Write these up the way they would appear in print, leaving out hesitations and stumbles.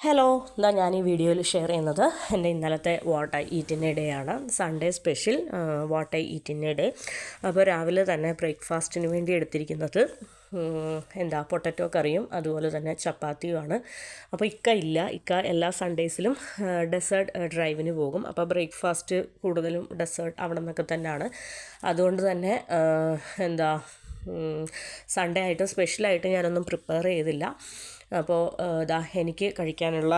Hello, ഞാൻ ഈ വീഡിയോയിൽ ഷെയർ ചെയ്യുന്നത് എൻ്റെ ഇന്നലത്തെ what I eat in a day ആണ്. Sunday special what I eat in a day. അപ്പോൾ രാവിലെ തന്നെ ബ്രേക്ക്ഫാസ്റ്റിന് വേണ്ടി എടുത്തിരിക്കുന്നത് പൊട്ടറ്റോ കറിയും അതുപോലെ തന്നെ ചപ്പാത്തിയുമാണ്. അപ്പോൾ ഇക്ക എല്ലാ സൺഡേസിലും ഡെസേർട്ട് ഡ്രൈവിന് പോകും. അപ്പോൾ ബ്രേക്ക്ഫാസ്റ്റ് കൂടുതലും ഡെസേർട്ട് അവിടെ നിന്നൊക്കെ തന്നെയാണ്. അതുകൊണ്ട് തന്നെ സൺഡേ ആയിട്ട് സ്പെഷ്യലായിട്ട് ഞാനൊന്നും പ്രിപ്പയർ ചെയ്തില്ല. അപ്പോൾ എനിക്ക് കഴിക്കാനുള്ള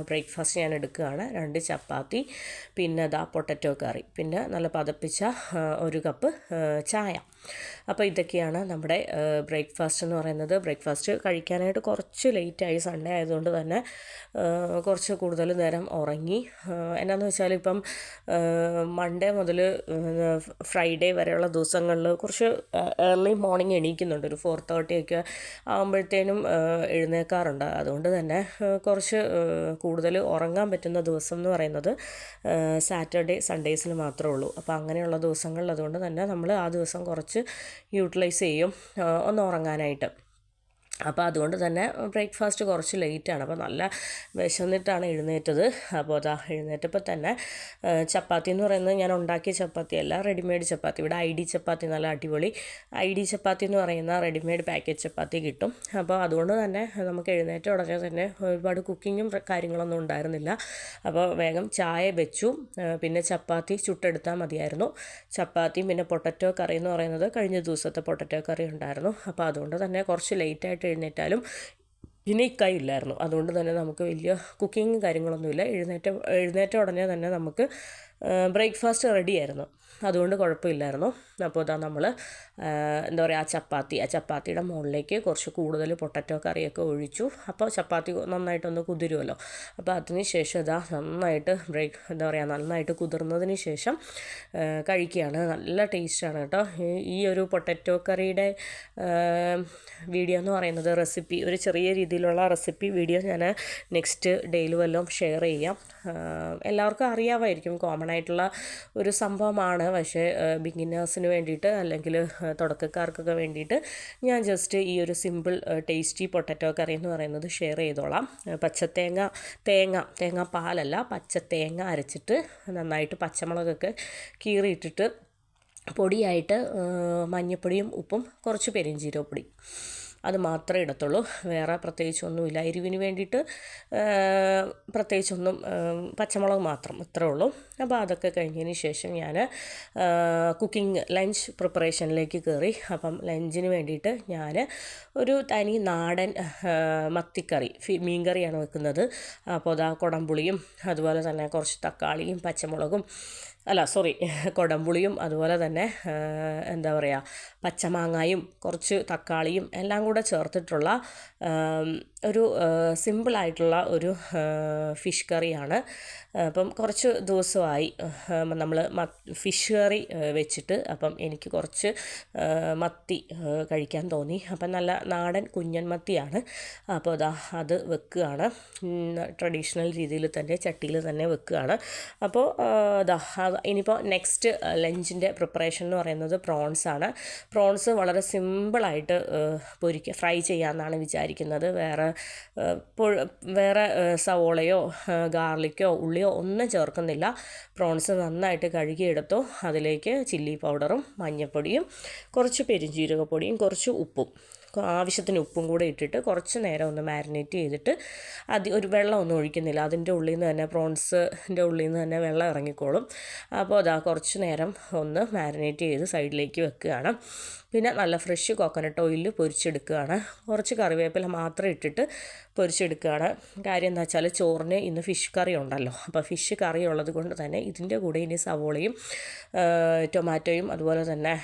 ബ്രേക്ക്ഫാസ്റ്റ് ഞാൻ എടുക്കുകയാണ്. 2 ചപ്പാത്തി, പിന്നെ പൊട്ടറ്റോ കറി, പിന്നെ നല്ല പതപ്പിച്ച 1 കപ്പ് ചായ. അപ്പോൾ ഇതൊക്കെയാണ് നമ്മുടെ ബ്രേക്ക്ഫാസ്റ്റ് എന്ന് പറയുന്നത്. ബ്രേക്ക്ഫാസ്റ്റ് കഴിക്കാനായിട്ട് കുറച്ച് ലേറ്റായി, സൺഡേ ആയതുകൊണ്ട് തന്നെ കുറച്ച് കൂടുതൽ നേരം ഉറങ്ങി. എന്നാന്ന് വെച്ചാൽ ഇപ്പം മൺഡേ മുതൽ ഫ്രൈഡേ വരെയുള്ള ദിവസങ്ങളിൽ കുറച്ച് ഏർലി മോർണിംഗ് എണീക്കുന്നുണ്ട്. ഒരു 4:30 ഒക്കെ ആകുമ്പോഴത്തേനും എഴുന്നേൽക്കാറുണ്ട്. അതുകൊണ്ട് തന്നെ കുറച്ച് കൂടുതൽ ഉറങ്ങാൻ പറ്റുന്ന ദിവസം എന്ന് പറയുന്നത് സാറ്റർഡേ സൺഡേസിൽ മാത്രമേ ഉള്ളൂ. അപ്പോൾ അങ്ങനെയുള്ള ദിവസങ്ങളിൽ അതുകൊണ്ട് തന്നെ നമ്മൾ ആ ദിവസം കുറച്ച് യൂട്ടിലൈസ് ചെയ്യും ഒന്ന് ഉറങ്ങാനായിട്ട്. അപ്പോൾ അതുകൊണ്ട് തന്നെ ബ്രേക്ക്ഫാസ്റ്റ് കുറച്ച് ലേറ്റാണ്. അപ്പോൾ നല്ല വിശന്നിട്ടാണ് എഴുന്നേറ്റത്. അപ്പോൾ എഴുന്നേറ്റപ്പോൾ തന്നെ ചപ്പാത്തി എന്ന് പറയുന്നത് ഞാൻ ഉണ്ടാക്കിയ ചപ്പാത്തിയല്ല, റെഡിമെയ്ഡ് ചപ്പാത്തി. ഇവിടെ ID ചപ്പാത്തി, നല്ല അടിപൊളി ID ചപ്പാത്തി എന്ന് പറയുന്ന റെഡിമെയ്ഡ് പാക്കറ്റ് ചപ്പാത്തി കിട്ടും. അപ്പോൾ അതുകൊണ്ട് തന്നെ നമുക്ക് എഴുന്നേറ്റ ഉടനെ തന്നെ ഒരുപാട് കുക്കിങ്ങും കാര്യങ്ങളൊന്നും ഉണ്ടായിരുന്നില്ല. അപ്പോൾ വേഗം ചായ വെച്ചു. പിന്നെ ചപ്പാത്തി ചുട്ടെടുത്താൽ മതിയായിരുന്നു. ചപ്പാത്തിയും പിന്നെ പൊട്ടറ്റോ കറി എന്ന് പറയുന്നത് കഴിഞ്ഞ ദിവസത്തെ പൊട്ടറ്റോ കറി ഉണ്ടായിരുന്നു. അപ്പോൾ അതുകൊണ്ട് തന്നെ കുറച്ച് ലേറ്റായിട്ട് എഴുന്നേറ്റാലും പിന്നെ ഇല്ലായിരുന്നു. അതുകൊണ്ട് തന്നെ നമുക്ക് വലിയ കുക്കിങ് കാര്യങ്ങളൊന്നുമില്ല. എഴുന്നേറ്റ ഉടനെ തന്നെ നമുക്ക് ബ്രേക്ക്ഫാസ്റ്റ് റെഡിയായിരുന്നു. അതുകൊണ്ട് കുഴപ്പമില്ലായിരുന്നു. അപ്പോൾ നമ്മൾ ആ ചപ്പാത്തിയുടെ മുകളിലേക്ക് കുറച്ച് കൂടുതൽ പൊട്ടറ്റോ കറിയൊക്കെ ഒഴിച്ചു. അപ്പോൾ ചപ്പാത്തി നന്നായിട്ടൊന്ന് കുതിരുമല്ലോ. അപ്പോൾ അതിന് ശേഷം നന്നായിട്ട് നന്നായിട്ട് കുതിർന്നതിന് ശേഷം കഴിക്കുകയാണ്. നല്ല ടേസ്റ്റാണ് കേട്ടോ. ഈ ഒരു പൊട്ടറ്റോ കറിയുടെ വീഡിയോ എന്ന് പറയുന്നത് ഒരു ചെറിയ രീതിയിലുള്ള റെസിപ്പി വീഡിയോ ഞാൻ നെക്സ്റ്റ് ഡേയിൽ വല്ലതും ഷെയർ ചെയ്യാം. എല്ലാവർക്കും അറിയാമായിരിക്കും, കോമൺ ആയിട്ടുള്ള ഒരു സംഭവമാണ്. പക്ഷേ ബിഗിനേഴ്സിന് വേണ്ടിയിട്ട് അല്ലെങ്കിൽ തുടക്കക്കാർക്കൊക്കെ വേണ്ടിയിട്ട് ഞാൻ ജസ്റ്റ് ഈ ഒരു സിമ്പിൾ ടേസ്റ്റി പൊട്ടറ്റോ കറി എന്ന് പറയുന്നത് ഷെയർ ചെയ്തോളാം. തേങ്ങ പാലല്ല, പച്ച തേങ്ങ അരച്ചിട്ട് നന്നായിട്ട് പച്ചമുളകൊക്കെ കീറിയിട്ടിട്ട് പൊടിയായിട്ട് മഞ്ഞൾപ്പൊടിയും ഉപ്പും കുറച്ച് പെരുംജീരകപ്പൊടി അത് മാത്രമേ ഇടത്തുള്ളൂ. വേറെ പ്രത്യേകിച്ചൊന്നുമില്ല. എരിവിന് വേണ്ടിയിട്ട് പ്രത്യേകിച്ചൊന്നും, പച്ചമുളക് മാത്രം, ഇത്രേ ഉള്ളൂ. അപ്പോൾ അതൊക്കെ കഴിഞ്ഞതിന് ശേഷം ഞാൻ ലഞ്ച് പ്രിപ്പറേഷനിലേക്ക് കയറി. അപ്പം ലഞ്ചിന് വേണ്ടിയിട്ട് ഞാൻ ഒരു തനി നാടൻ മത്തിക്കറി, മീൻകറിയാണ് വെക്കുന്നത്. അപ്പോൾ കുടംപുളിയും അതുപോലെ തന്നെ കുറച്ച് തക്കാളിയും പച്ചമുളകും കുടംപുളിയും അതുപോലെ തന്നെ പച്ചമാങ്ങായും കുറച്ച് തക്കാളിയും എല്ലാം കൂടെ ചേർത്തിട്ടുള്ള ഒരു സിമ്പിളായിട്ടുള്ള ഒരു ഫിഷ് കറിയാണ്. അപ്പം കുറച്ച് ദിവസമായി നമ്മൾ ഫിഷ് കറി വെച്ചിട്ട്. അപ്പം എനിക്ക് കുറച്ച് മത്തി കഴിക്കാൻ തോന്നി. അപ്പം നല്ല നാടൻ കുഞ്ഞൻ മത്തിയാണ്. അപ്പോൾ അത് വെക്കുകയാണ്. ട്രഡീഷണൽ രീതിയിൽ തന്നെ ചട്ടിയിൽ തന്നെ വെക്കുകയാണ്. അപ്പോൾ ഇനിയിപ്പോൾ നെക്സ്റ്റ് ലഞ്ചിൻ്റെ പ്രിപ്പറേഷൻ എന്ന് പറയുന്നത് പ്രോൺസാണ്. പ്രോൺസ് വളരെ സിമ്പിളായിട്ട് ഫ്രൈ ചെയ്യാമെന്നാണ് വിചാരിക്കുന്നത്. വേറെ സവോളയോ ഗാർലിക്കോ ഉള്ളിയോ ഒന്നും ചേർക്കുന്നില്ല. പ്രോൺസ് നന്നായിട്ട് കഴുകിയെടുത്തു. അതിലേക്ക് ചില്ലി പൗഡറും മഞ്ഞൾപ്പൊടിയും കുറച്ച് പെരുംജീരകപ്പൊടിയും കുറച്ച് ഉപ്പും, ആവശ്യത്തിന് ഉപ്പും കൂടെ ഇട്ടിട്ട് കുറച്ച് നേരം ഒന്ന് മാരിനേറ്റ് ചെയ്തിട്ട് ഒരു വെള്ളമൊന്നും ഒഴിക്കുന്നില്ല. അതിൻ്റെ ഉള്ളിൽ നിന്ന് തന്നെ, പ്രോൺസിൻ്റെ ഉള്ളിൽ നിന്ന് തന്നെ വെള്ളം ഇറങ്ങിക്കോളും. അപ്പോൾ കുറച്ച് നേരം ഒന്ന് മാരിനേറ്റ് ചെയ്ത് സൈഡിലേക്ക് വെക്കുകയാണ്. പിന്നെ നല്ല ഫ്രഷ് കോക്കനട്ട് ഓയിലിൽ പൊരിച്ചെടുക്കുകയാണ്. കുറച്ച് കറിവേപ്പില മാത്രം ഇട്ടിട്ട് പൊരിച്ചെടുക്കുകയാണ്. കാര്യം എന്താ വെച്ചാൽ ചോറിന് ഇന്ന് ഫിഷ് കറി ഉണ്ടല്ലോ. അപ്പോൾ ഫിഷ് കറി ഉള്ളത് കൊണ്ട് തന്നെ ഇതിൻ്റെ കൂടെ ഇനി സവോളയും ടൊമാറ്റോയും അതുപോലെ തന്നെ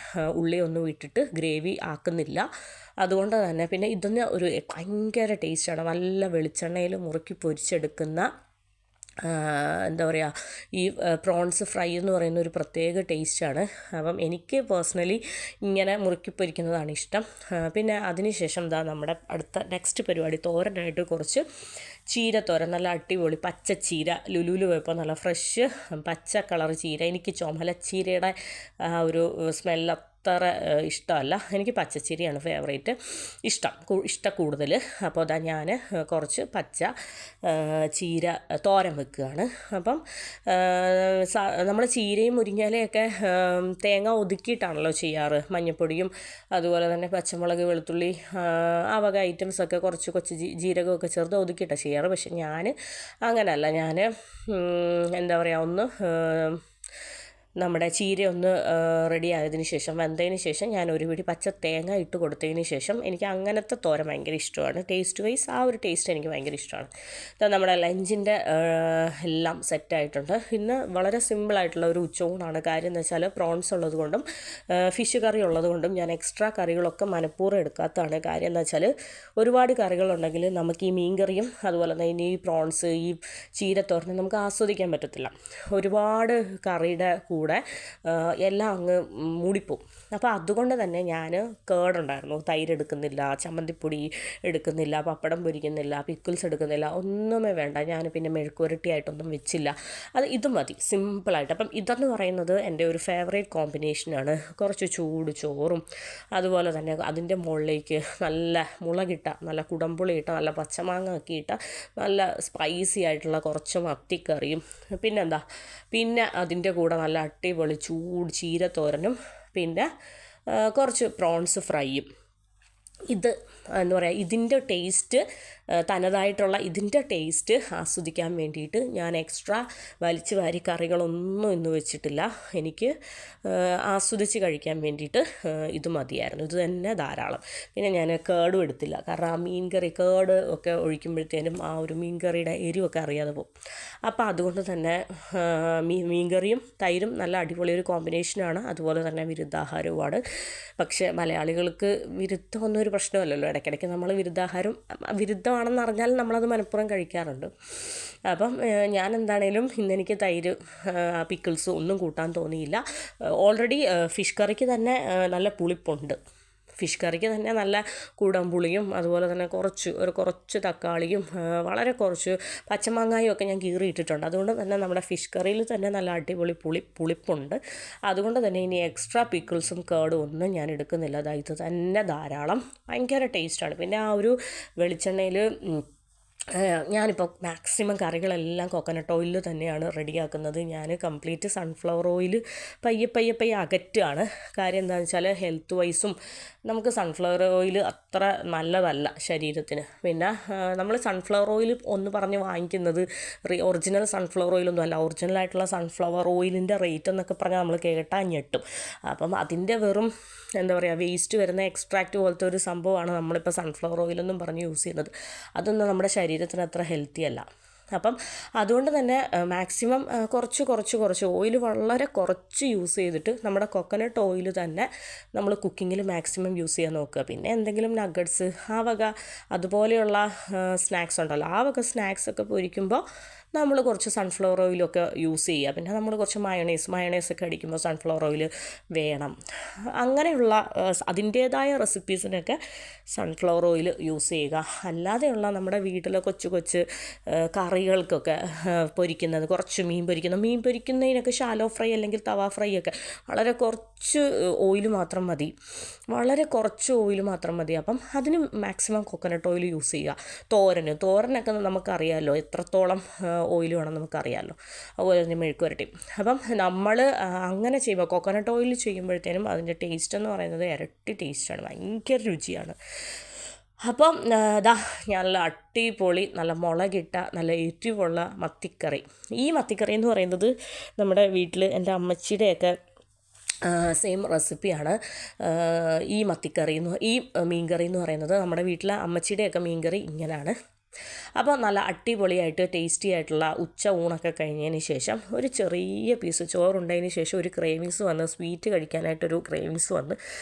ഉള്ളിയൊന്നും ഇട്ടിട്ട് ഗ്രേവി ആക്കുന്നില്ല. അതുകൊണ്ട് തന്നെ പിന്നെ ഇതിന് ഒരു ഭയങ്കര ടേസ്റ്റാണ്. നല്ല വെളിച്ചെണ്ണയിൽ മുറുക്കി പൊരിച്ചെടുക്കുന്ന ഈ പ്രോൺസ് ഫ്രൈ എന്ന് പറയുന്ന ഒരു പ്രത്യേക ടേസ്റ്റാണ്. അപ്പം എനിക്ക് പേഴ്സണലി ഇങ്ങനെ മുറുക്കി പൊരിക്കുന്നതാണ് ഇഷ്ടം. പിന്നെ അതിന് ശേഷം നമ്മുടെ അടുത്ത നെക്സ്റ്റ് പരിപാടി, തോരനായിട്ട് കുറച്ച് ചീരത്തോരൻ, നല്ല അടിപൊളി പച്ച ചീര. ലുലുവിൽ പോയപ്പോൾ നല്ല ഫ്രഷ് പച്ച കളർ ചീര. എനിക്ക് ചുമലച്ചീരയുടെ ഒരു സ്മെല്ല് അത്ര ഇഷ്ടമല്ല. എനിക്ക് പച്ചച്ചീരയാണ് ഫേവറേറ്റ് ഇഷ്ടം കൂടുതൽ. അപ്പോൾ അതാ ഞാൻ കുറച്ച് പച്ച ചീര തോരൻ വെക്കുകയാണ്. അപ്പം നമ്മൾ ചീരയും മുരിങ്ങയിലയൊക്കെ തേങ്ങ ഒതുക്കിയിട്ടാണല്ലോ ചെയ്യാറ്. മഞ്ഞൾപ്പൊടിയും അതുപോലെ തന്നെ പച്ചമുളക്, വെളുത്തുള്ളി, ആ വക ഐറ്റംസൊക്കെ കുറച്ച് ജീരകമൊക്കെ ചേർത്ത് ഒതുക്കിയിട്ടാണ് ചെയ്യാറ്. പക്ഷെ ഞാൻ അങ്ങനെയല്ല. ഞാൻ എന്താ പറയുക, നമ്മുടെ ചീര ഒന്ന് റെഡി ആയതിനു ശേഷം, വെന്തതിന് ശേഷം ഞാൻ ഒരു പിടി പച്ച തേങ്ങ ഇട്ട് കൊടുത്തതിന് ശേഷം എനിക്ക് അങ്ങനത്തെ തോരൻ ഭയങ്കര ഇഷ്ടമാണ്. ടേസ്റ്റ് വൈസ് ആ ഒരു ടേസ്റ്റ് എനിക്ക് ഭയങ്കര ഇഷ്ടമാണ്. നമ്മുടെ ലഞ്ചിൻ്റെ എല്ലാം സെറ്റായിട്ടുണ്ട്. ഇന്ന് വളരെ സിമ്പിളായിട്ടുള്ള ഒരു ഉച്ചയൂണാണ്. കാര്യം എന്ന് വെച്ചാൽ പ്രോൺസ് ഉള്ളത് കൊണ്ടും ഫിഷ് കറി ഉള്ളത് കൊണ്ടും ഞാൻ എക്സ്ട്രാ കറികളൊക്കെ മനഃപൂർവ്വം എടുക്കാത്തതാണ്. കാര്യം എന്ന് വെച്ചാൽ ഒരുപാട് കറികളുണ്ടെങ്കിൽ നമുക്ക് ഈ മീൻ കറിയും അതുപോലെ തന്നെ ഈ പ്രോൺസ്, ഈ ചീരത്തോരനും നമുക്ക് ആസ്വദിക്കാൻ പറ്റത്തില്ല. ഒരുപാട് കറിയുടെ കൂടെ എല്ലാം അങ്ങ് മൂടിപ്പോവും. അപ്പോൾ അതുകൊണ്ട് തന്നെ ഞാൻ കേടുണ്ടായിരുന്നു. തൈര് എടുക്കുന്നില്ല, ചമ്മന്തിപ്പൊടി എടുക്കുന്നില്ല, പപ്പടം പൊരിക്കുന്നില്ല, പിക്കിൾസ് എടുക്കുന്നില്ല, ഒന്നുമേ വേണ്ട. ഞാൻ പിന്നെ മെഴുക്കുവരട്ടിയായിട്ടൊന്നും വെച്ചില്ല. ഇത് മതി സിമ്പിളായിട്ട്. അപ്പം ഇതെന്ന് പറയുന്നത് എൻ്റെ ഒരു ഫേവറേറ്റ് കോമ്പിനേഷനാണ്. കുറച്ച് ചൂട് ചോറും അതുപോലെ തന്നെ അതിൻ്റെ മുകളിലേക്ക് നല്ല മുളകിട്ട, നല്ല കുടംപുളിയിട്ട, നല്ല പച്ചമാങ്ങ ഒക്കെ ഇട്ട നല്ല സ്പൈസി ആയിട്ടുള്ള കുറച്ച് മത്തിക്കറിയും, പിന്നെ അതിൻ്റെ കൂടെ നല്ല അടിപൊളി ചൂട് ചീരത്തോരനും, പിന്നെ കുറച്ച് പ്രോൺസ് ഫ്രൈയും. ഇത് എന്താ പറയുക, ഇതിൻ്റെ ടേസ്റ്റ്, തനതായിട്ടുള്ള ഇതിൻ്റെ ടേസ്റ്റ് ആസ്വദിക്കാൻ വേണ്ടിയിട്ട് ഞാൻ എക്സ്ട്രാ വലിച്ചു വാരി കറികളൊന്നും ഇന്ന് വെച്ചിട്ടില്ല. എനിക്ക് ആസ്വദിച്ച് കഴിക്കാൻ വേണ്ടിയിട്ട് ഇത് മതിയായിരുന്നു. ഇത് തന്നെ ധാരാളം. പിന്നെ ഞാൻ കേടും എടുത്തില്ല. കാരണം ആ മീൻ കറി കേട് ഒക്കെ ഒഴിക്കുമ്പോഴത്തേനും ആ ഒരു മീൻ കറിയുടെ എരിവൊക്കെ അറിയാതെ പോകും. അപ്പോൾ അതുകൊണ്ട് തന്നെ മീൻകറിയും തൈരും നല്ല അടിപൊളി ഒരു കോമ്പിനേഷനാണ്. അതുപോലെ തന്നെ വിരുദ്ധാഹാരവുമാണ്. പക്ഷേ മലയാളികൾക്ക് വിരുദ്ധമൊന്നും ഒരു പ്രശ്നമല്ലല്ലോ. ഇടയ്ക്കിടയ്ക്ക് നമ്മൾ വിരുദ്ധമാണെന്ന് അറിഞ്ഞാൽ നമ്മളത് മനഃപൂർവ്വം കഴിക്കാറുണ്ട്. അപ്പം ഞാൻ എന്താണേലും ഇന്നെനിക്ക് തൈര്, പിക്കിൾസ് ഒന്നും കൂട്ടാൻ തോന്നിയില്ല. ഓൾറെഡി ഫിഷ് കറിക്ക് തന്നെ നല്ല പുളിപ്പുണ്ട്. ഫിഷ് കറിക്ക് തന്നെ നല്ല കുടംപുളിയും അതുപോലെ തന്നെ കുറച്ച് തക്കാളിയും വളരെ കുറച്ച് പച്ചമാങ്ങായും ഒക്കെ ഞാൻ കീറിയിട്ടിട്ടുണ്ട്. അതുകൊണ്ട് തന്നെ നമ്മുടെ ഫിഷ് കറിയിൽ തന്നെ നല്ല അടിപൊളി പുളിപ്പുണ്ട്. അതുകൊണ്ട് തന്നെ ഇനി എക്സ്ട്രാ പിക്കിൾസും കേടും ഒന്നും ഞാൻ എടുക്കുന്നില്ല. ഇത് തന്നെ ധാരാളം. ഭയങ്കര ടേസ്റ്റാണ്. പിന്നെ ആ ഒരു വെളിച്ചെണ്ണയിൽ ഞാനിപ്പോൾ മാക്സിമം കറികളെല്ലാം കോക്കനട്ട് ഓയിലിൽ തന്നെയാണ് റെഡിയാക്കുന്നത്. ഞാൻ കംപ്ലീറ്റ് സൺഫ്ലവർ ഓയിൽ പയ്യെ അകറ്റുകയാണ്. കാര്യം എന്താണെന്ന് വെച്ചാൽ ഹെൽത്ത് വൈസും നമുക്ക് സൺഫ്ലവർ ഓയിൽ അത്ര നല്ലതല്ല ശരീരത്തിന്. പിന്നെ നമ്മൾ സൺഫ്ലവർ ഓയിൽ ഒന്ന് പറഞ്ഞ് വാങ്ങിക്കുന്നത് ഒറിജിനൽ സൺഫ്ലവർ ഓയിലൊന്നും അല്ല. ഒറിജിനലായിട്ടുള്ള സൺഫ്ലവർ ഓയിലിൻ്റെ റേറ്റ് എന്നൊക്കെ പറഞ്ഞാൽ നമ്മൾ കേട്ടാൽ ഞെട്ടും. അപ്പം അതിൻ്റെ വെറും എന്താ പറയുക, വേസ്റ്റ് വരുന്ന എക്സ്ട്രാക്റ്റ് പോലത്തെ ഒരു സംഭവമാണ് നമ്മളിപ്പോൾ സൺഫ്ലവർ ഓയിലെന്നും പറഞ്ഞ് യൂസ് ചെയ്യുന്നത്. അതൊന്നും നമ്മുടെ ശരീരത്തിന് അത്ര ഹെൽത്തി അല്ല. അപ്പം അതുകൊണ്ട് തന്നെ മാക്സിമം കുറച്ച് ഓയിൽ വളരെ കുറച്ച് യൂസ് ചെയ്തിട്ട് നമ്മുടെ കൊക്കനട്ട് ഓയിൽ തന്നെ നമ്മൾ കുക്കിങ്ങിൽ മാക്സിമം യൂസ് ചെയ്യാൻ നോക്കുക. പിന്നെ എന്തെങ്കിലും നഗറ്റ്സ് ആ വക അതുപോലെയുള്ള സ്നാക്സ് ഉണ്ടല്ലോ, ആ വക സ്നാക്സൊക്കെ പൊരിക്കുമ്പോൾ നമ്മൾ കുറച്ച് സൺഫ്ലവർ ഓയിലൊക്കെ യൂസ് ചെയ്യുക. പിന്നെ നമ്മൾ കുറച്ച് മയണൈസൊക്കെ അടിക്കുമ്പോൾ സൺഫ്ലവർ ഓയിൽ വേണം. അങ്ങനെയുള്ള അതിൻ്റേതായ റെസിപ്പീസിനൊക്കെ സൺഫ്ലവർ ഓയിൽ യൂസ് ചെയ്യുക. അല്ലാതെയുള്ള നമ്മുടെ വീട്ടിലെ കൊച്ചു കറികൾക്കൊക്കെ പൊരിക്കുന്നത്, കുറച്ച് മീൻ പൊരിക്കുന്നതിനൊക്കെ ഷാലോ ഫ്രൈ അല്ലെങ്കിൽ തവ ഫ്രൈ ഒക്കെ വളരെ കുറച്ച് ഓയിൽ മാത്രം മതി. അപ്പം അതിന് മാക്സിമം കോക്കനട്ട് ഓയിൽ യൂസ് ചെയ്യുക. തോരനൊക്കെ നമുക്കറിയാമല്ലോ എത്രത്തോളം ഓയിൽ വേണമെന്ന് നമുക്കറിയാമല്ലോ. അതുപോലെ തന്നെ മെഴുക്കുവരട്ടി. അപ്പം നമ്മൾ അങ്ങനെ ചെയ്യുമ്പോൾ കോക്കനട്ട് ഓയിൽ ചെയ്യുമ്പോഴത്തേനും അതിൻ്റെ ടേസ്റ്റ് എന്ന് പറയുന്നത് ഇരട്ടി ടേസ്റ്റാണ്. ഭയങ്കര രുചിയാണ്. അപ്പം ഞാൻ നല്ല അടിപൊളി നല്ല മുളകിട്ട നല്ല എരിവുള്ള മത്തിക്കറി. ഈ മത്തിക്കറി എന്ന് പറയുന്നത് നമ്മുടെ വീട്ടിൽ എൻ്റെ അമ്മച്ചിയുടെയൊക്കെ സെയിം റെസിപ്പിയാണ്. ഈ മീൻകറി എന്ന് പറയുന്നത് നമ്മുടെ വീട്ടിലെ അമ്മച്ചിയുടെയൊക്കെ മീൻകറി ഇങ്ങനെയാണ്. അപ്പോൾ നല്ല അടിപൊളിയായിട്ട് ടേസ്റ്റി ആയിട്ടുള്ള ഉച്ച ഊണൊക്കെ കഴിഞ്ഞതിന് ശേഷം ഒരു ചെറിയ പീസ് ചോറുണ്ടതിന് ശേഷം ഒരു ക്രേവിങ്സ് വന്ന്, സ്വീറ്റ് കഴിക്കാനായിട്ടൊരു ക്രേവിങ്സ് വന്ന്,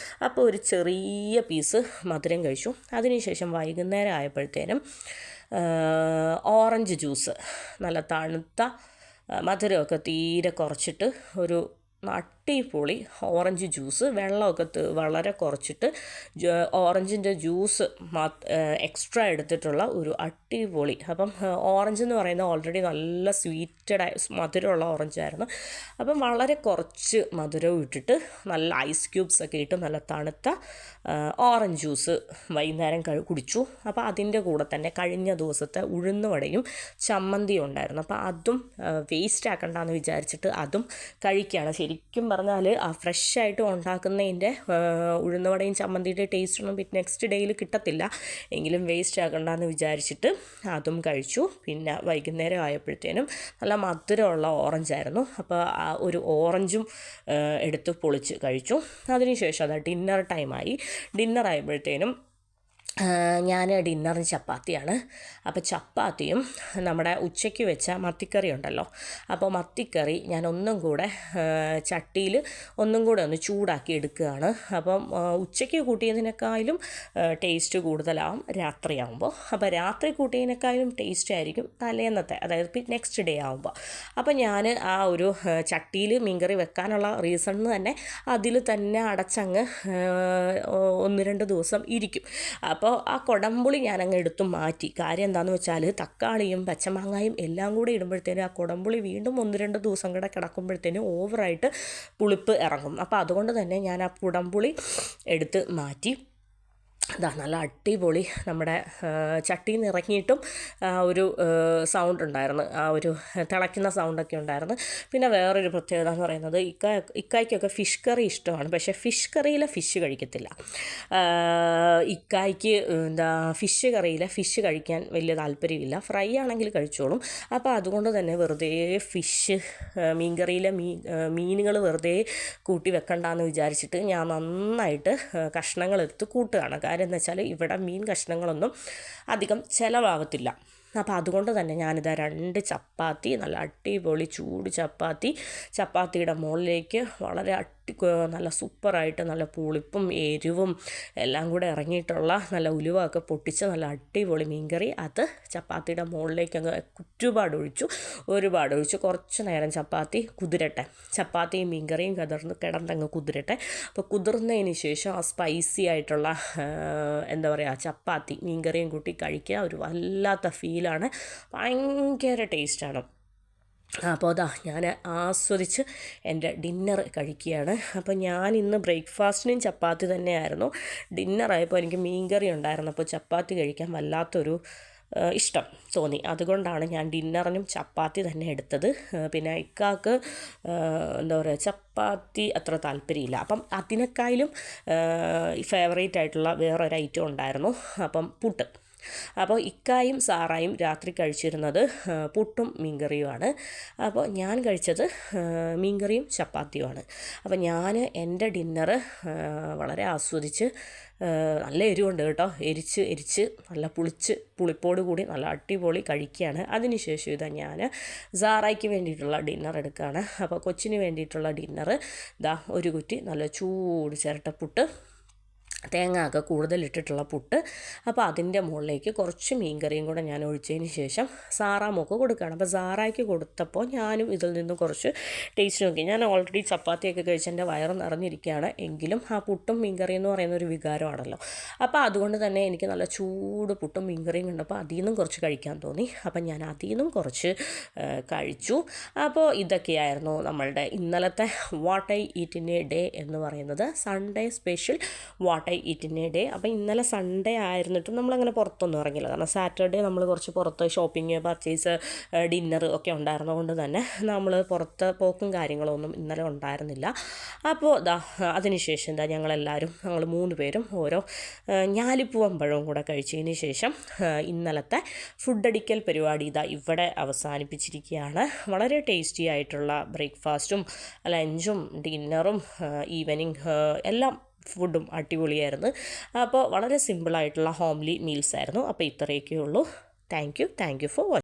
അപ്പോൾ ഒരു ചെറിയ പീസ് മധുരം കഴിച്ചു. അതിനുശേഷം വൈകുന്നേരം ആയപ്പോഴത്തേനും ഓറഞ്ച് ജ്യൂസ്, നല്ല തണുത്ത മധുരമൊക്കെ തീരെ കുറച്ചിട്ട് ഒരു അടിപൊളി ഓറഞ്ച് ജ്യൂസ്. വെള്ളമൊക്കെ വളരെ കുറച്ചിട്ട് ഓറഞ്ചിൻ്റെ ജ്യൂസ് എക്സ്ട്രാ എടുത്തിട്ടുള്ള ഒരു അടിപൊളി. അപ്പം ഓറഞ്ച് എന്ന് പറയുന്നത് ഓൾറെഡി നല്ല മധുരമുള്ള ഓറഞ്ചായിരുന്നു. അപ്പം വളരെ കുറച്ച് മധുരവും ഇട്ടിട്ട് നല്ല ഐസ് ക്യൂബ്സ് ഒക്കെ ഇട്ട് നല്ല തണുത്ത ഓറഞ്ച് ജ്യൂസ് വൈകുന്നേരം കുടിച്ചു. അപ്പോൾ അതിൻ്റെ കൂടെ തന്നെ കഴിഞ്ഞ ദിവസത്തെ ഉഴുന്നുവടയും ചമ്മന്തിയും ഉണ്ടായിരുന്നു. അപ്പോൾ അതും വേസ്റ്റ് ആക്കണ്ടെന്ന് വിചാരിച്ചിട്ട് അതും കഴിക്കുകയാണ്. ശരിക്കും പറഞ്ഞാൽ ആ ഫ്രഷായിട്ട് ഉണ്ടാക്കുന്നതിൻ്റെ ഉഴുന്നുവടയും ചമ്മന്തിയുടെ ടേസ്റ്റ് ഒന്നും നെക്സ്റ്റ് ഡേയിൽ കിട്ടത്തില്ല. എങ്കിലും വേസ്റ്റ് ആക്കണ്ടെന്ന് വിചാരിച്ചിട്ട് അതും കഴിച്ചു. പിന്നെ വൈകുന്നേരം ആയപ്പോഴത്തേനും നല്ല മധുരമുള്ള ഓറഞ്ചായിരുന്നു. അപ്പോൾ ആ ഒരു ഓറഞ്ചും എടുത്ത് പൊളിച്ച് കഴിച്ചു. അതിനുശേഷം അത് ഡിന്നർ ടൈമായി. ഡിന്നർ ആയപ്പോഴത്തേനും ഞാൻ ഡിന്നറിന് ചപ്പാത്തിയാണ്. അപ്പോൾ ചപ്പാത്തിയും നമ്മുടെ ഉച്ചയ്ക്ക് വെച്ച മത്തിക്കറി ഉണ്ടല്ലോ, അപ്പോൾ മത്തിക്കറി ഞാൻ ഒന്നും കൂടെ ചട്ടിയിൽ ഒന്നും കൂടെ ഒന്ന് ചൂടാക്കി എടുക്കുകയാണ്. അപ്പം ഉച്ചയ്ക്ക് കൂട്ടിയതിനേക്കാളും ടേസ്റ്റ് കൂടുതലാവും രാത്രിയാകുമ്പോൾ. അപ്പോൾ രാത്രി കൂട്ടിയതിനേക്കാളും ടേസ്റ്റ് ആയിരിക്കും തലേന്നത്തെ, അതായത് നെക്സ്റ്റ് ഡേ ആകുമ്പോൾ. അപ്പോൾ ഞാൻ ആ ഒരു ചട്ടിയിൽ മീൻകറി വെക്കാനുള്ള റീസൺ തന്നെ അതിൽ തന്നെ അടച്ചങ്ങ് 1-2 ദിവസം ഇരിക്കും. അപ്പോൾ ആ കുടംപുളി ഞാനങ്ങ് എടുത്തു മാറ്റി. കാര്യം എന്താണെന്ന് വെച്ചാൽ തക്കാളിയും പച്ചമാങ്ങായും എല്ലാം കൂടെ ഇടുമ്പോഴത്തേനും ആ കുടംപുളി വീണ്ടും 1-2 ദിവസം കൂടെ കിടക്കുമ്പോഴത്തേനും ഓവറായിട്ട് പുളിപ്പ് ഇറങ്ങും. അപ്പോൾ അതുകൊണ്ട് തന്നെ ഞാൻ ആ കുടംപുളി എടുത്ത് മാറ്റി. ഇതാ നല്ല അടിപൊളി നമ്മുടെ ചട്ടിയിൽ നിന്ന് ഇറങ്ങിയിട്ടും ഒരു സൗണ്ട് ഉണ്ടായിരുന്നു, ആ ഒരു തിളയ്ക്കുന്ന സൗണ്ടൊക്കെ ഉണ്ടായിരുന്നു. പിന്നെ വേറൊരു പ്രത്യേകത എന്ന് പറയുന്നത് ഇക്കായ്ക്കൊക്കെ ഫിഷ് കറി ഇഷ്ടമാണ്. പക്ഷേ ഫിഷ് കറിയിലെ ഫിഷ് കഴിക്കത്തില്ല. ഇക്കായ്ക്ക് ഫിഷ് കറിയിലെ ഫിഷ് കഴിക്കാൻ വലിയ താല്പര്യമില്ല. ഫ്രൈ ആണെങ്കിൽ കഴിച്ചോളും. അപ്പോൾ അതുകൊണ്ട് തന്നെ വെറുതെ ഫിഷ് മീൻകറിയിലെ മീനുകൾ വെറുതെ കൂട്ടി വെക്കണ്ടെന്ന് വിചാരിച്ചിട്ട് ഞാൻ നന്നായിട്ട് കഷ്ണങ്ങളെടുത്ത് കൂട്ടുകയാണ്. കാര്യം എന്ന് വെച്ചാൽ ഇവിടെ മീൻ കഷ്ണങ്ങളൊന്നും അധികം ചിലവാകത്തില്ല. അപ്പോൾ അതുകൊണ്ട് തന്നെ ഞാനിതാ 2 ചപ്പാത്തി, നല്ല അടിപൊളി ചൂട് ചപ്പാത്തിയുടെ മുകളിലേക്ക് വളരെ നല്ല സൂപ്പറായിട്ട് നല്ല പുളിപ്പും എരിവും എല്ലാം കൂടെ ഇറങ്ങിയിട്ടുള്ള നല്ല ഉലുവൊക്കെ പൊട്ടിച്ച് നല്ല അടിപൊളി മീൻകറി, അത് ചപ്പാത്തിയുടെ മുകളിലേക്ക് അങ്ങ് ഒരുപാട് ഒഴിച്ചു. കുറച്ച് നേരം ചപ്പാത്തി കുതിരട്ടെ, ചപ്പാത്തിയും മീൻകറിയും കിടന്നങ്ങ് കുതിരട്ടെ. അപ്പോൾ കുതിർന്നതിന് ശേഷം ആ സ്പൈസി ആയിട്ടുള്ള എന്താ പറയുക ചപ്പാത്തി മീൻകറിയും കൂട്ടി കഴിക്കുക ഒരു വല്ലാത്ത ഫീലാണ്. ഭയങ്കര ടേസ്റ്റാണ്. അപ്പോൾ അതാ ഞാൻ ആസ്വദിച്ച് എൻ്റെ ഡിന്നർ കഴിക്കുകയാണ്. അപ്പോൾ ഞാൻ ഇന്ന് ബ്രേക്ക്ഫാസ്റ്റിനും ചപ്പാത്തി തന്നെയായിരുന്നു. ഡിന്നറായപ്പോൾ എനിക്ക് മീൻകറി ഉണ്ടായിരുന്നു. അപ്പോൾ ചപ്പാത്തി കഴിക്കാൻ വല്ലാത്തൊരു ഇഷ്ടം തോന്നി. അതുകൊണ്ടാണ് ഞാൻ ഡിന്നറിനും ചപ്പാത്തി തന്നെ എടുത്തത്. പിന്നെ ഇക്കാക്ക് എന്താ പറയുക ചപ്പാത്തി അത്ര താല്പര്യമില്ല. അപ്പം അതിനേക്കാളും ഫേവറേറ്റ് ആയിട്ടുള്ള വേറൊരു ഐറ്റം ഉണ്ടായിരുന്നു, അപ്പം പുട്ട്. അപ്പോൾ ഇക്കായും സാറായും രാത്രി കഴിച്ചിരുന്നത് പുട്ടും മീൻകറിയുമാണ്. അപ്പോൾ ഞാൻ കഴിച്ചത് മീൻകറിയും ചപ്പാത്തിയുമാണ്. അപ്പോൾ ഞാൻ എൻ്റെ ഡിന്നർ വളരെ ആസ്വദിച്ച്, നല്ല എരിവുണ്ട് കേട്ടോ, എരിച്ച് നല്ല പുളിപ്പോട് കൂടി നല്ല അടിപൊളി കഴിക്കുകയാണ്. അതിനുശേഷം ഇതാ ഞാൻ സാറായ്ക്ക് വേണ്ടിയിട്ടുള്ള ഡിന്നർ എടുക്കുകയാണ്. അപ്പോൾ കൊച്ചിന് വേണ്ടിയിട്ടുള്ള ഡിന്നർ ഇതാ ഒരു കുറ്റി നല്ല ചൂട് ചിരട്ടപ്പുട്ട്, തേങ്ങ ഒക്കെ കൂടുതലിട്ടിട്ടുള്ള പുട്ട്. അപ്പോൾ അതിൻ്റെ മുകളിലേക്ക് കുറച്ച് മീൻകറിയും കൂടെ ഞാൻ ഒഴിച്ചതിന് ശേഷം സാറാമൊക്കെ കൊടുക്കുകയാണ്. അപ്പോൾ സാറായ്ക്ക് കൊടുത്തപ്പോൾ ഞാനും ഇതിൽ നിന്ന് കുറച്ച് ടേസ്റ്റ് നോക്കി. ഞാൻ ഓൾറെഡി ചപ്പാത്തിയൊക്കെ കഴിച്ച് എൻ്റെ വയറ് നിറഞ്ഞിരിക്കുകയാണ്. എങ്കിലും ആ പുട്ടും മീൻകറിയും എന്ന് പറയുന്ന ഒരു വികാരമാണല്ലോ. അപ്പോൾ അതുകൊണ്ട് തന്നെ എനിക്ക് നല്ല ചൂട് പുട്ടും മീൻകറിയും കണ്ടപ്പോൾ അതിൽ നിന്നും കുറച്ച് കഴിക്കാൻ തോന്നി. അപ്പം ഞാൻ അതിൽ നിന്നും കുറച്ച് കഴിച്ചു. അപ്പോൾ ഇതൊക്കെയായിരുന്നു നമ്മളുടെ ഇന്നലത്തെ what I eat in a day എന്ന് പറയുന്നത്. Sunday special what I eat in a day. അപ്പോൾ ഇന്നലെ സൺഡേ ആയിരുന്നിട്ടും നമ്മളങ്ങനെ പുറത്തൊന്നും ഇറങ്ങില്ല. കാരണം സാറ്റർഡേ നമ്മൾ കുറച്ച് പുറത്ത് ഷോപ്പിംഗ്, പർച്ചേസ്, ഡിന്നർ ഒക്കെ ഉണ്ടായിരുന്നതുകൊണ്ട് തന്നെ നമ്മൾ പുറത്ത് പോക്കും കാര്യങ്ങളൊന്നും ഇന്നലെ ഉണ്ടായിരുന്നില്ല. അപ്പോൾ അതിനുശേഷം ഞങ്ങൾ 3 പേരും ഓരോ ഞാലിപ്പൂവമ്പഴവും കൂടെ കഴിച്ചതിന് ശേഷം ഇന്നലത്തെ ഫുഡ് അടിക്കൽ പരിപാടി ഇവിടെ അവസാനിപ്പിച്ചിരിക്കുകയാണ്. വളരെ ടേസ്റ്റി ആയിട്ടുള്ള ബ്രേക്ക്ഫാസ്റ്റും ലഞ്ചും ഡിന്നറും ഈവനിങ് എല്ലാം ഫുഡും അടിപൊളിയായിരുന്നു. അപ്പോൾ വളരെ സിമ്പിളായിട്ടുള്ള ഹോംലി മീൽസ് ആയിരുന്നു. അപ്പോൾ ഇത്രയൊക്കെ ഉള്ളൂ. Thank you for watching.